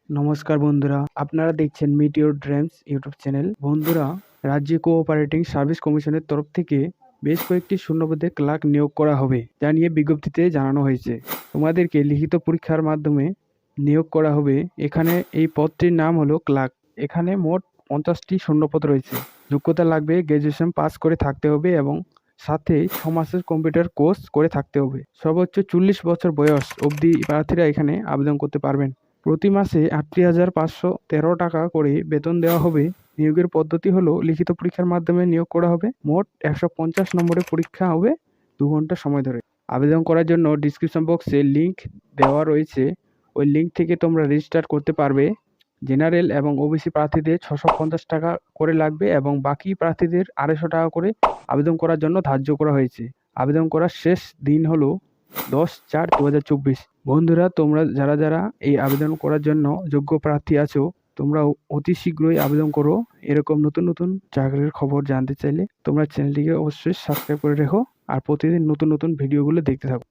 নমস্কার বন্ধুরা, আপনারা দেখছেন মিটিওর ড্রিমস ইউটিউব চ্যানেল। বন্ধুরা, রাজ্য কোঅপারেটিং সার্ভিস কমিশনের তরফ থেকে বেশ কয়েকটি শূন্যপদে ক্লার্ক নিয়োগ করা হবে, যা নিয়ে বিজ্ঞপ্তিতে জানানো হয়েছে। তোমাদেরকে লিখিত পরীক্ষার মাধ্যমে নিয়োগ করা হবে। এখানে এই পদটির নাম হলো ক্লার্ক। এখানে মোট 50টি শূন্যপদ রয়েছে। যোগ্যতা লাগবে গ্র্যাজুয়েশন পাস করে থাকতে হবে এবং সাথে 6 মাসের কম্পিউটার কোর্স করে থাকতে হবে। সর্বোচ্চ 40 বছর বয়স অবধি প্রার্থীরা এখানে আবেদন করতে পারবেন। প্রতি মাসে 38,513 টাকা করে বেতন দেওয়া হবে। নিয়োগের পদ্ধতি হলো লিখিত পরীক্ষার মাধ্যমে নিয়োগ করা হবে। মোট 150 নম্বরের পরীক্ষা হবে 2 ঘন্টা সময় ধরে। আবেদন করার জন্য ডিসক্রিপশন বক্সে লিংক দেওয়া রয়েছে। ওই লিংক থেকে তোমরা রেজিস্টার করতে পারবে। জেনারেল এবং ওবিসি প্রার্থীদের 650 টাকা করে লাগবে এবং বাকি প্রার্থীদের 250 টাকা করে আবেদন করার জন্য ধার্য করা হয়েছে। আবেদন করার শেষ দিন হলো 10/4/2024। বন্ধুরা, তোমরা যারা যারা এই আবেদন করার জন্য যোগ্য প্রার্থী আছো, তোমরা অতি শীঘ্রই আবেদন করো। এরকম নতুন নতুন চাকরির খবর জানতে চাইলে তোমরা চ্যানেলটিকে অবশ্যই সাবস্ক্রাইব করে রেখো আর প্রতিদিন নতুন নতুন ভিডিওগুলো দেখতে থাকো।